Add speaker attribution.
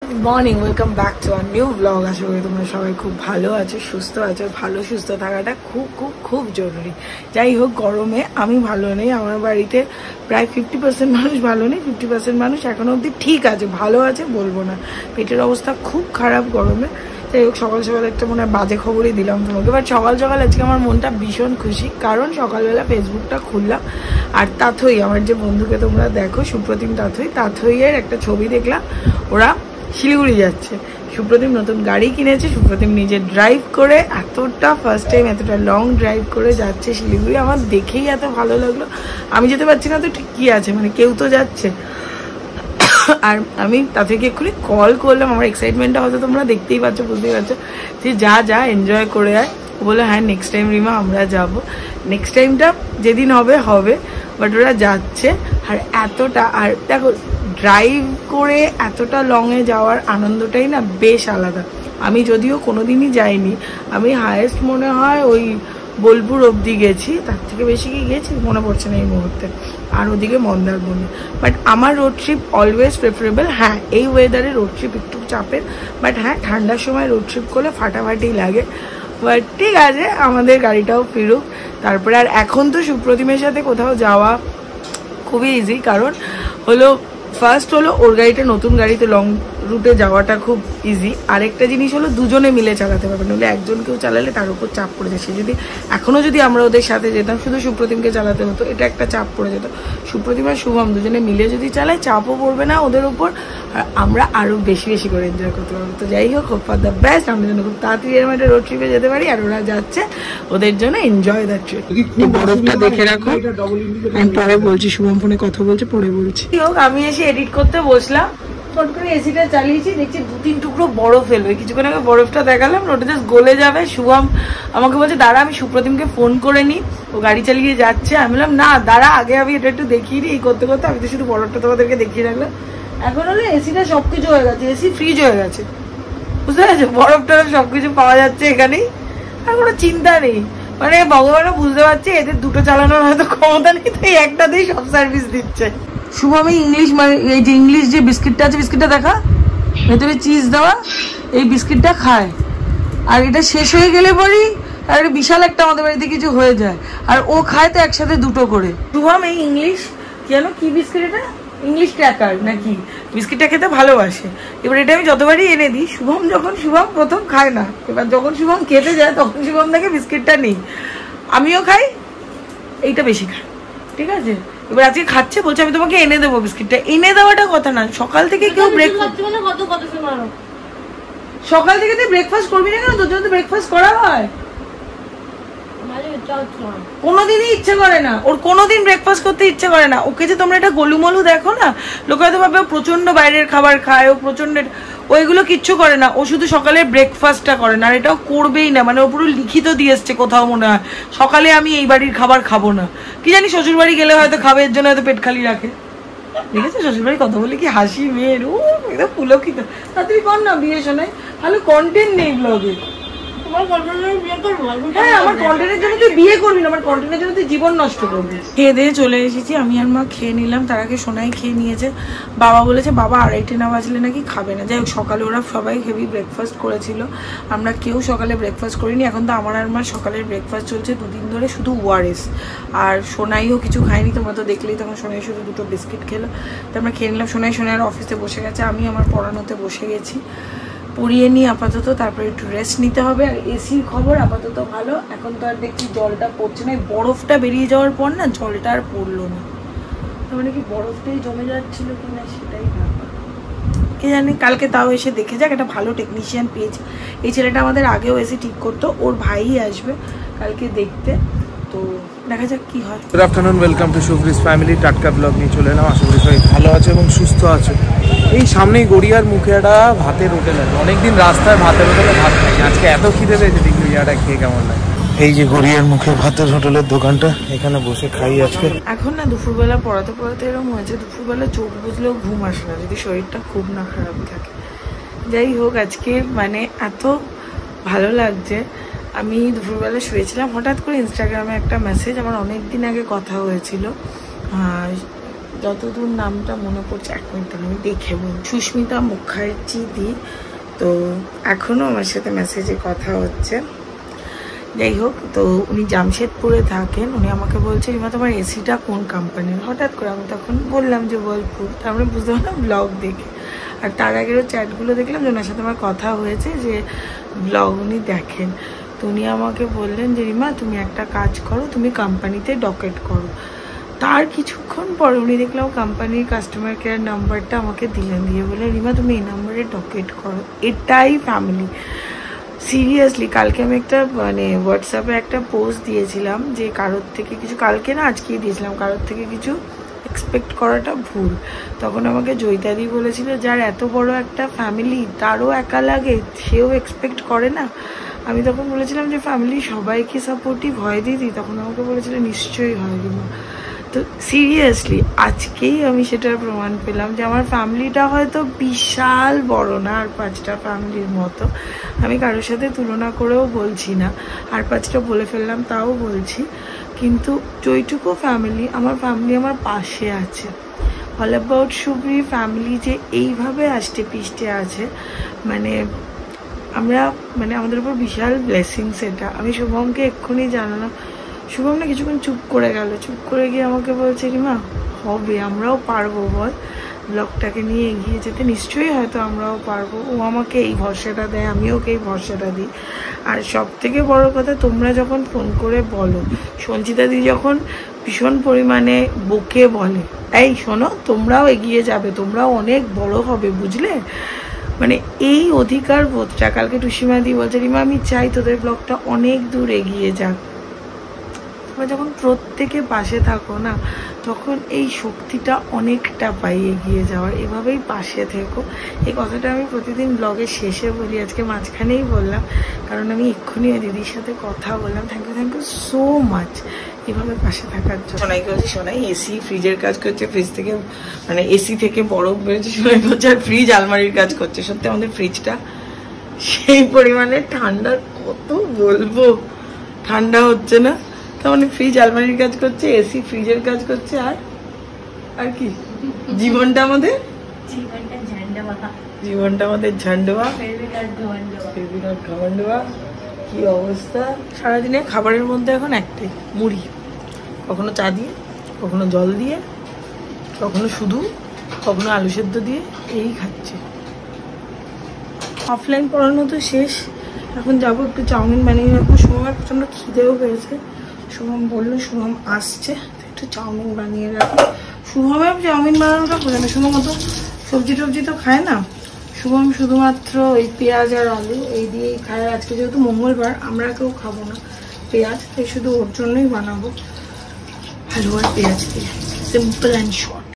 Speaker 1: Good morning, welcome back to our new vlog. আশা করি তোমরা সবাই খুব ভালো আছো, সুস্থ আছো। ভালো সুস্থ থাকাটা খুব খুব খুব জরুরি। যাই হোক, গরমে আমি ভালো নেই। আমার বাড়িতে প্রায় 50% মানুষ ভালো নেই, 50% মানুষ এখনো অবধি ঠিক আছে, ভালো আছে বলবো না। পেটের অবস্থা খুব খারাপ গরমে। যাই হোক, সকাল সকাল একটা মনে হয় বাজে খবরই দিলাম তোমাকে। বাট সকাল সকাল আজকে আমার মনটা ভীষণ খুশি, কারণ সকালবেলা ফেসবুকটা খুললাম আর তাথই, আমার যে বন্ধুকে তোমরা দেখো সুপ্রতিম তাথইয়ের একটা ছবি দেখলাম। ওরা শিলিগুড়ি যাচ্ছে। সুপ্রতিম নতুন গাড়ি কিনেছে, সুপ্রতিম নিজে ড্রাইভ করে এতটা ফার্স্ট টাইম এতটা লং ড্রাইভ করে যাচ্ছে শিলিগুড়ি। আমার দেখেই এত ভালো লাগলো। আমি যেতে পারছি না তো ঠিক কি আছে, মানে কেউ তো যাচ্ছে। আর আমি তাদেরকে এক্ষুনি কল করলাম। আমার এক্সাইটমেন্টটা হয়তো তোমরা দেখতেই পাচ্ছ, বুঝতেই পারছো যে যা এনজয় করে আয়। বলে হ্যাঁ নেক্সট টাইম রিমা আমরা যাব। নেক্সট টাইমটা যেদিন হবে, বাট ওরা যাচ্ছে। আর এতটা, আর দেখো ড্রাইভ করে এতটা লংয়ে যাওয়ার আনন্দটাই না বেশ আলাদা। আমি যদিও কোনোদিনই যাইনি, আমি হায়েস্ট মনে হয় ওই বোলপুর অবধি গেছি, তার থেকে বেশি কি গেছি মনে পড়ছে না এই মুহূর্তে। আর ওদিকে মন্দারমণি। বাট আমার রোড ট্রিপ অলওয়েজ প্রেফারেবল। হ্যাঁ, এই ওয়েদারে রোড ট্রিপ একটু চাপের, বাট হ্যাঁ ঠান্ডার সময় রোড ট্রিপ করলে ফাটাফাটি লাগে। বাট ঠিক আছে, আমাদের গাড়িটাও ফিরুক। তারপরে আর এখন তো সুপ্রতিমের সাথে কোথাও যাওয়া খুবই ইজি, কারণ হলো ফার্স্ট হলো ওর গাড়িটা নতুন গাড়িতে লং রুটে যাওয়াটা খুব ইজি। আরেকটা জিনিস হলো দুজনে মিলে চালাতে পারবে, নাহলে একজন কেউ চালালে তার উপর চাপ পড়ে যায়। সে যদি এখনও যদি আমরা ওদের সাথে যেতাম, শুধু সুপ্রতিমকে চালাতে হতো, এটা একটা চাপ পড়ে যেত। সুপ্রতিম আর শুভম দুজনে মিলে যদি চালায়, চাপও পড়বে না ওদের উপর, আর আমরা আরও বেশি বেশি করে এনজয় করতে পারবো। তো যাই হোক, হোপ ফর দ্য বেস্ট। আমাদের জন্য খুব তাড়াতাড়ি এরকম একটা রোড ট্রিপে যেতে পারি, আর ওরা যাচ্ছে, ওদের জন্য এনজয় দ্য ট্রিপ। বরফটা দেখে রাখো, আমি পরে বলছি। শুভম ফোনে কথা বলছে, পরে বলছি। হোক, আমি এসে এডিট করতে বসলাম, ফট করে এসিটা চালিয়েছি, দেখছি 2-3 টুকরো বরফ ফেলবে। কিছুক্ষণ আগে বরফটা দেখালাম, ওটা জাস্ট গলে যাবে। শুভম আমাকে বলছে দাঁড়া আমি সুপ্রতিমকে ফোন করে নিই, ও গাড়ি চালিয়ে যাচ্ছে। আমি বললাম না দাঁড়া, আগে আমি এটা একটু দেখিয়ে দিই। এই করতে করতে আমি তো শুধু বরফটা তোমাদেরকে দেখিয়ে রাখলাম। এখন হলো এসিটা সবকিছু হয়ে গেছে, এসি ফ্রিজ হয়ে গেছে, বুঝতে পারছো? বরফটা সবকিছু পাওয়া যাচ্ছে এখানেই, আর কোনো চিন্তা নেই। মানে ভগবানও বুঝতে পারছে এদের দুটো চালানোর হয়তো ক্ষমতা নেই, তাই একটাতেই সব সার্ভিস দিচ্ছে। শুভমই ইংলিশ, মানে এই যে ইংলিশ যে বিস্কিটটা আছে, বিস্কিটটা দেখা, ভেতরে চিজ দেওয়া, এই বিস্কিটটা খায়। আর এটা শেষ হয়ে গেলে পরই আর বিশাল একটা আমাদের বাড়িতে কিছু হয়ে যায়, আর ও খায় তো একসাথে দুটো করে। শুভম এই ইংলিশ জানো কি বিস্কিট, এটা ইংলিশ ক্র্যাকার নাকি, বিস্কিটটা খেতে ভালোবাসে। এবার এটা আমি যতবারই এনে দিই, শুভম প্রথম খায় না। এবার যখন শুভম খেতে যায় তখন শুভম থেকে বিস্কিটটা নেই, আমিও খাই, এইটা বেশি খায়, ঠিক আছে? এবার আজকে খাচ্ছে, বলছে আমি তোমাকে এনে দেবো বিস্কিটটা। এনে দেওয়াটা কথা না, সকাল থেকে কেউ ব্রেকফাস্ট, সকাল থেকে তুই ব্রেকফাস্ট করবি না কেন? তোর জন্য তো ব্রেকফাস্ট করা হয়। কোনোদিনই ইচ্ছে করে না ওর, কোনোদিন ব্রেকফাস্ট করতে ইচ্ছে করে না। ওকে যে তোমরা এটা গোলুমলু দেখো না, লোকে হয়তো ভাবে প্রচন্ড বাইরের খাবার খায়, ও প্রচন্ড, ওইগুলো কিচ্ছু করে না। ও শুধু সকালে ব্রেকফাস্টটা করে না, আর এটাও করবেই না। মানে ও পুরো লিখিত দিয়ে এসছে কোথাও, মনে হয় সকালে আমি এই বাড়ির খাবার খাবো না। কি জানি শ্বশুর বাড়ি গেলে হয়তো খাবে, এর জন্য হয়তো পেট খালি রাখে। ঠিক আছে, শ্বশুর বাড়ির কথা বলে কি হাসি মেয়ের, ও একদম পুলকিত। তাড়াতাড়ি কর না, বিয়ে শোনায়, ভালো কন্টেন্ট নেই ব্লগে। হ্যাঁ, আমার কন্টেন্টের জন্য তুই বিয়ে করবি না, আমার কন্টেন্টের জন্য তুই জীবন নষ্ট করবি। খেয়ে দিয়ে চলে এসেছি, আমি আর মা খেয়ে নিলাম। তার আগে সোনাই খেয়ে নিয়েছে। বাবা বলেছে বাবা 2:30 না বাজলে নাকি খাবে না। যাই হোক, সকালে ওরা সবাই হেভি ব্রেকফাস্ট করেছিল, আমরা কেউ সকালে ব্রেকফাস্ট করিনি। এখন তো আমার আর মার সকালের ব্রেকফাস্ট চলছে 2 দিন ধরে, শুধু ওআরএস। আর সোনাইও কিছু খায়নি, তোমরা তো দেখলেই। তখন সোনাই শুধু 2টো বিস্কিট খেলো, তো আমরা খেয়ে নিলাম। সোনাইয়ের অফিসে বসে গেছে, আমি আমার পড়ানোতে বসে গেছি। পড়িয়ে নিই আপাতত, তারপরে একটু রেস্ট নিতে হবে। আর এসির খবর আপাতত ভালো, এখন তো আর দেখছি জলটা পড়ছে না। বরফটা বেরিয়ে যাওয়ার পর না জলটা আর পড়লো না, তার মানে কি বরফটাই জমে যাচ্ছিল কিনা সেটাই ব্যাপার, কে জানি। কালকে তাও এসে দেখে যাক, একটা ভালো টেকনিশিয়ান পেয়েছে। এই ছেলেটা আমাদের আগেও এসে ঠিক করতো, ওর ভাই আসবে কালকে দেখতে, তো দেখা যাক কি হয়।
Speaker 2: গুড আফটারনুন, ওয়েলকাম টু শুভ্রিস ফ্যামিলি। টাটকা ব্লগ নিয়ে চলে এলাম। আশা করি সবাই ভালো আছে এবং সুস্থ আছে। এই সামনেই গড়িয়ার মুখে একটা ভাতের হোটেল আছে। অনেকদিন রাস্তায় ভাতের হোটেলে ভাত খাই, আজকে এত খিদে পেয়েছে, দেখি গড়িয়াটা খেয়ে কেমন লাগে। এই যে গড়িয়ার মুখে ভাতের হোটেলের দোকানটা, এখানে বসে খাই আজকে।
Speaker 1: এখন না দুপুরবেলা পড়াতে এরকম হয়েছে, দুপুরবেলা চোখ বুঝলেও ঘুম আসে না, যদি শরীরটা খুব না খারাপ থাকে। যাই হোক, আজকে মানে এত ভালো লাগছে। আমি দুপুরবেলা শুয়েছিলাম, হঠাৎ করে ইনস্টাগ্রামে একটা মেসেজ, আমার অনেক দিন আগে কথা হয়েছিল যতদূর নামটা মনে পড়ছে, 1 মিনিট আমি দেখে বল, সুস্মিতা মুখার্জি। তো এখনও আমার সাথে মেসেজে কথা হচ্ছে। যাই হোক, তো উনি জামশেদপুরে থাকেন। উনি আমাকে বলছে রিমা তোমার এসিটা কোন কোম্পানির? হঠাৎ করে আমি তখন বললাম যে ওয়ার্লপুল। তারপরে বুঝতে পারলাম ব্লগ দেখে। আর তার আগেরও চ্যাটগুলো দেখলাম যে ওনার সাথে আমার কথা হয়েছে যে ব্লগ উনি দেখেন। তো উনি আমাকে বললেন যে রিমা তুমি একটা কাজ করো, তুমি কোম্পানিতে ডকেট করো। তার কিছুক্ষণ পরে উনি দেখলাম কোম্পানির কাস্টমার কেয়ার নাম্বারটা আমাকে দিলেন, দিয়ে বললেন রিমা তুমি এই নাম্বারে ডকেট করো। এটাই ফ্যামিলি। সিরিয়াসলি কালকে আমি একটা হোয়াটসঅ্যাপে একটা পোস্ট দিয়েছিলাম যে কারোর থেকে কিছু, কালকে না আজকেই দিয়েছিলাম, কারোর থেকে কিছু এক্সপেক্ট করাটা ভুল। তখন আমাকে জয়িতাদি বলেছিল যার এত বড় একটা ফ্যামিলি তারও একা লাগে, সেও এক্সপেক্ট করে না। আমি তখন বলেছিলাম যে ফ্যামিলি সবাইকে সাপোর্টিভ হয় দিদি? তখন আমাকে বলেছিল নিশ্চয়ই হয় রিমা। তো সিরিয়াসলি আজকেই আমি সেটার প্রমাণ পেলাম যে আমার ফ্যামিলিটা হয়তো বিশাল বড় না আর 5টা ফ্যামিলির মতো। আমি কারোর সাথে তুলনা করেও বলছি না, আর 5টা বলে ফেললাম তাও বলছি, কিন্তু যেইটুকু ফ্যামিলি আমার পাশে আছে। অল অ্যাবাউট শুভ্রি ফ্যামিলি যে এইভাবে আষ্টে পিষ্টে আছে, আমরা আমাদের উপর বিশাল ব্লেসিংস এটা। আমি শুভমকে এক্ষুনি জানালাম, শুভম না কিছুক্ষণ চুপ করে গেল, চুপ করে গিয়ে আমাকে বলছে রিমা হবে, আমরাও পারবো বল ব্লগটাকে নিয়ে এগিয়ে যেতে। নিশ্চয়ই হয়তো আমরাও পারবো। ও আমাকে এই ভরসাটা দেয়, আমিও ওকে এই ভরসাটা দিই। আর সব থেকে বড় কথা, তোমরা যখন ফোন করে বলো, সঞ্চিতাদি যখন ভীষণ পরিমাণে বকে বলে এই শোনো তোমরাও এগিয়ে যাবে, তোমরাও অনেক বড় হবে বুঝলে, এই অধিকার বোধটা। কালকে টুসিমাদি বলছে রিমা আমি চাই তোদের ব্লগটা অনেক দূর এগিয়ে যাক। যখন প্রত্যেকে পাশে থাকো না, তখন এই শক্তিটা অনেকটা পাই এগিয়ে যাওয়ার। এভাবেই পাশে থেকো। এই কথাটা আমি প্রতিদিন ব্লগের শেষে বলি, আজকে মাঝখানেই বললাম, কারণ আমি এক্ষুনি দিদির সাথে কথা বললাম। থ্যাংক ইউ সো মাচ এভাবে পাশে থাকার জন্য। সোনাই করছে, সোনাই এসি ফ্রিজের কাজ করছে, ফ্রিজ থেকে এসি থেকে বরফ বেরোচ্ছে, সোনাই করছে, আর ফ্রিজ আলমারির কাজ করছে। সত্যি আমাদের ফ্রিজটা সেই পরিমাণে ঠান্ডা, কত বলবো, ঠান্ডা হচ্ছে না। তার ফ্রিজ আলমারির কাজ করছে, এসি ফ্রিজের কাজ করছে, আর কি জীবনটা আমাদের ঝান্ডোয়া, কি অবস্থা। সারাদিনে খাবারের মধ্যে এখন একটাই, মুড়ি, কখনো চা দিয়ে, কখনো জল দিয়ে, কখনো শুধু, কখনো আলু সেদ্ধ দিয়ে, এই খাচ্ছে। অফলাইন পড়ানো তো শেষ, এখন যাবো একটু চাউমিন বানিয়ে রাখবো। শুভমের প্রচন্ড খিদেও পেয়েছে, শুভম বললো শুভম আসছে, একটু চাউমিন বানিয়ে রাখবো। শুভমের চাউমিন বানানোটা বোঝে না, শুভম অত সবজি টবজি তো খায় না। শুভম শুধুমাত্র ওই পেঁয়াজ আর আলু এই দিয়েই খায়। আজকে যেহেতু মঙ্গলবার, আমরা কেউ খাবো না পেঁয়াজ, তাই শুধু ওর জন্যই বানাবো আলু আর পেঁয়াজ দিয়ে, সিম্পল অ্যান্ড শর্ট।